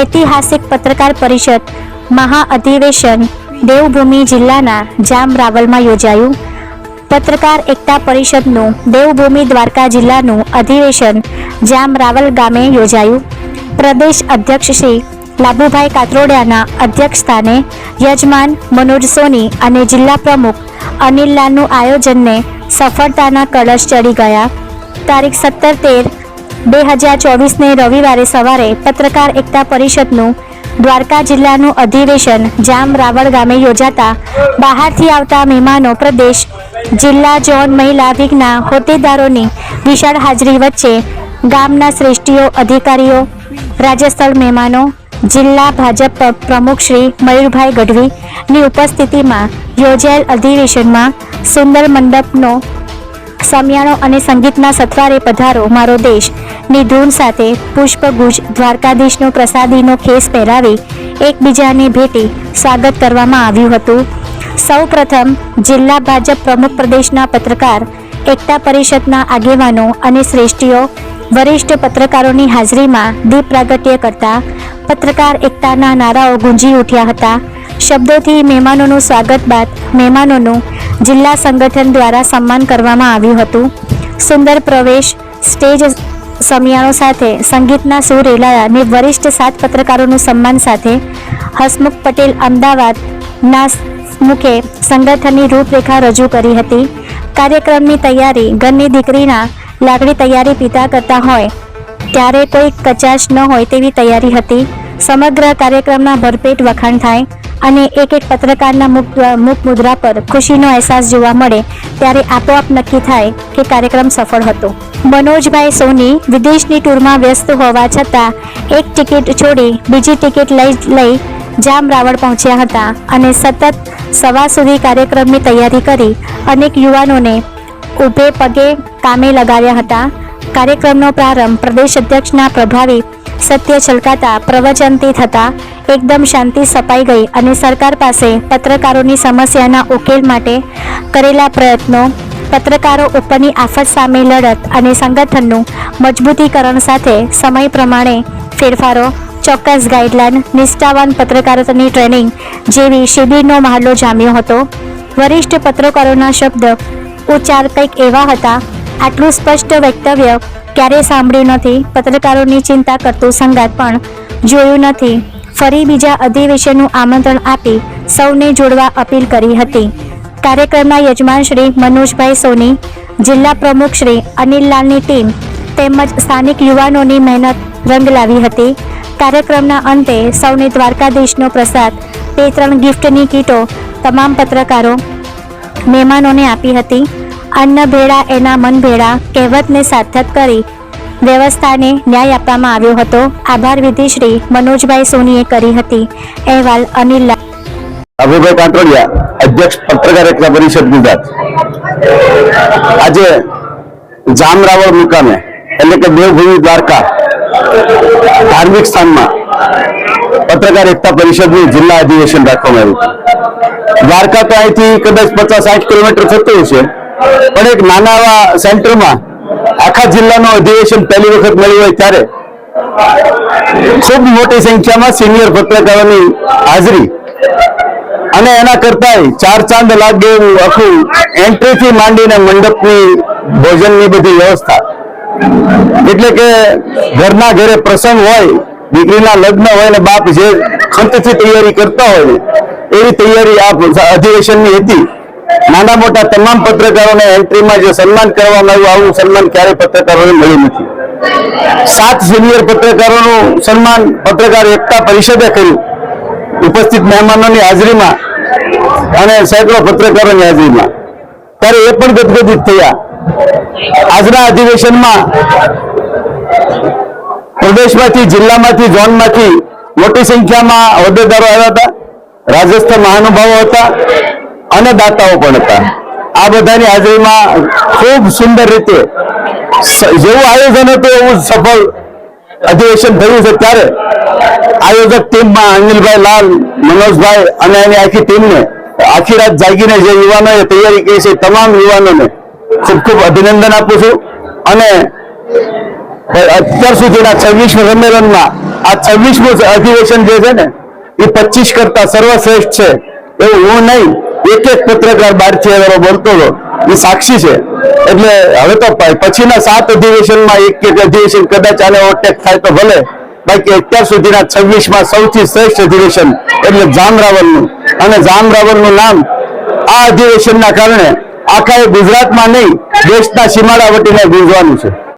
ऐतिहासिक पत्रकार परिषद महाअधिवेशन देवभूमि जिल्लाना जाम रावलमां योजायुं। पत्रकार एकता परिषदनुं देवभूमि द्वारका जिल्लानुं अधिवेशन जाम रावल गामे योजायुं। प्रदेश अध्यक्ष श्री लाभुभाई कात्रोडियाना अध्यक्षस्थाने यजमान मनोज सोनी અને જિલ્લા પ્રમુખ અનિલ લાલનું આયોજનને સફળતાના કળશ ચડી ગયા। તારીખ 17/13/2024 રવિવારે સવારે પત્રકાર એકતા પરિષદનું દ્વારકા જિલ્લાનું અધિવેશન જામ રાવળ ગામે યોજાતા બહારથી આવતા મહેમાનો, પ્રદેશ, જિલ્લા, ઝોન, મહિલા વિંગના હોદ્દેદારોની વિશાળ હાજરી વચ્ચે ગામના શ્રેષ્ઠીઓ, અધિકારીઓ, રાજ્યસ્થળ મહેમાનો, જિલ્લા ભાજપ પ્રમુખ શ્રી મયુરભાઈ ગઢવીની ઉપસ્થિતિમાં યોજાયેલ અધિવેશનમાં સુંદર મંડપનો સમિયાણો અને સંગીતના સથવારે પધારો મારો દેશની ધૂન સાથે પુષ્પગુચ્છ દ્વારકાધીશનો પ્રસાદીનો ખેસ પહેરાવી એકબીજાને ભેટી સ્વાગત કરવામાં આવ્યું હતું। સૌ પ્રથમ જિલ્લા ભાજપ પ્રમુખ, પ્રદેશના પત્રકાર એકતા પરિષદના આગેવાનો અને શ્રેષ્ઠીઓ, વરિષ્ઠ પત્રકારોની હાજરીમાં દીપ પ્રાગટ્ય કરતા પત્રકાર એકતાના નારાઓ ગુંજી ઉઠ્યા હતા। શબ્દોથી મહેમાનોનું સ્વાગત બાદ મહેમાનોનું જિલ્લા સંગઠન દ્વારા સન્માન કરવામાં આવ્યું હતું। સુંદર પ્રવેશ, સ્ટેજ સમિયાણો સાથે સંગીતના સૂર રેલાયા અને વરિષ્ઠ 7 પત્રકારોનું સન્માન સાથે હસમુખ પટેલ અમદાવાદના મુખે સંગઠનની રૂપરેખા રજૂ કરી હતી। કાર્યક્રમની તૈયારી ઘરની દીકરીના લાકડી તૈયારી પિતા કરતા હોય ત્યારે કોઈ કચાશ ન હોય તેવી તૈયારી હતી। સમગ્ર કાર્યક્રમના ભરપેટ વખાણ થાય અને એક પત્રકારના મુખ મુદ્રા પર ખુશીનો અહેસાસ જોવા મળે ત્યારે આપોઆપ નક્કી થાય કે કાર્યક્રમ સફળ હતો। મનોજભાઈ સોની વિદેશની ટૂરમાં વ્યસ્ત હોવા છતાં એક ટિકિટ છોડી બીજી ટિકિટ લઈ જામ રાવળ પહોંચ્યા હતા અને સતત સવાર સુધી કાર્યક્રમની તૈયારી કરી અનેક યુવાનોને ઊભે પગે કામે લગાવ્યા હતા। કાર્યક્રમનો પ્રારંભ પ્રદેશ અધ્યક્ષના પ્રભાવી સત્ય છલકાતા પ્રવચનથી થતા એકદમ શાંતિ સપાઈ ગઈ અને સરકાર પાસે પત્રકારોની સમસ્યાના ઉકેલ માટે કરેલા પ્રયત્નો, પત્રકારો ઉપરની આફત સામે લડત અને સંગઠનનું મજબૂતીકરણ સાથે સમય પ્રમાણે ફેરફારો, ચોક્કસ ગાઈડલાઈન, નિષ્ઠાવાન પત્રકારોની ટ્રેનિંગ જેવી શિબિરનો મહાલો જામ્યો હતો। વરિષ્ઠ પત્રકારોના શબ્દ ઉચ્ચાર કંઈક એવા હતા, આટલું સ્પષ્ટ વક્તવ્ય ક્યારેય સાંભળ્યું નથી, પત્રકારોની ચિંતા કરતું સંગાત પણ જોયું નથી। ફરી બીજા અધિવેશનનું આમંત્રણ આપી સૌને જોડવા અપીલ કરી હતી। કાર્યક્રમના યજમાન શ્રી મનોજભાઈ સોની, જિલ્લા પ્રમુખ શ્રી અનિલ લાલની ટીમ તેમજ સ્થાનિક યુવાનોની મહેનત રંગ લાવી હતી। કાર્યક્રમના અંતે સૌને દ્વારકાધીશનો પ્રસાદ, 2-3 ગિફ્ટની કીટો તમામ પત્રકારો મહેમાનોને આપી હતી। અન્ન ભેળા એના મન ભેળા કહેવતને સાર્થક કરી વ્યવસ્થાને ન્યાય આપવામાં આવ્યો હતો। આભાર વિધિ શ્રી મનોજભાઈ સોનીએ કરી હતી। અહેવાલ અનિલ લાભુભાઈ કાત્રોડિયા, અધ્યક્ષ પત્રકાર એકતા પરિષદ ગુજરાત। આજે જામ રાવળ મુકામે એટલે કે દેવભૂમિ દ્વારકા ધાર્મિક સ્થાનમાં પત્રકાર એકતા પરિષદનું જિલ્લા અધિવેશન રાખવામાં આવ્યું। દ્વારકા તો અહીંથી કદાચ 50-60 કિલોમીટર થતું હશે, પણ એક નાના એવા સેન્ટરમાં આખા જિલ્લાનું અધિવેશન પહેલી વખત મળ્યું હોય ત્યારે ખૂબ મોટી સંખ્યામાં સિનિયર પત્રકારોની હાજરી અને એના કરતા 4 ચાંદ લાગે એવું આખું એન્ટ્રીથી માંડીને મંડપની ભોજનની બધી વ્યવસ્થા, એટલે કે ઘરના ઘરે પ્રસંગ હોય, દીકરીના લગ્ન હોય ને બાપ જે ખંતથી તૈયારી કરતા હોય એવી તૈયારી આ અધિવેશનની હતી। નાના મોટા તમામ પત્રકારોને એન્ટ્રીમાં જે સન્માન કરવામાં આવ્યું, આવું સન્માન ક્યારે પત્રકારોને મળ્યું નથી। 7 સિનિયર પત્રકારોનું સન્માન પત્રકાર એકતા પરિષદે કર્યું ઉપસ્થિત મહેમાનોની હાજરીમાં અને સેંકડો પત્રકારોની હાજરીમાં, ત્યારે એ પણ ગદગદિત થયા। આજના અધિવેશનમાં પ્રદેશમાંથી, જિલ્લામાંથી, ઝોનમાંથી મોટી સંખ્યામાં હોદ્દેદારો આવ્યા હતા, રાજસ્થ મહાનુભાવો હતા અને દાતાઓ પણ હતા। આ બધાની હાજરીમાં ખૂબ સુંદર રીતે જેવું આયોજન હતું એવું સફળ અધિવેશન થયું છે। ત્યારે આયોજક ટીમમાં અનિલભાઈ લાલ, મનોજભાઈ અને એની આખી ટીમને આખી રાત જાગીને જે યુવાનોએ તૈયારી કરી છે તમામ યુવાનોને ખૂબ ખૂબ અભિનંદન આપું છું અને અત્યાર સુધીના 26 સંમેલનમાં આ 26મું અધિવેશન જે છે ને એ 25 કરતા સર્વશ્રેષ્ઠ છે એવું હું નહીં, એક પત્રકાર બહારથી આવેલો બોલતો હતો એ સાક્ષી છે. એટલે હવે તો પછીના 7 અધિવેશનમાં એક અધિવેશન કદાચ આને ઓવરટેક થાય તો ભલે, બાકી અત્યાર સુધીના 26માં સૌથી શ્રેષ્ઠ અધિવેશન એટલે જામરાવરનું, અને જામરાવરનું નામ આ અધિવેશનના કારણે આખા ગુજરાતમાં નહીં દેશના સીમાડા વટીને ગુંજવાનું છે.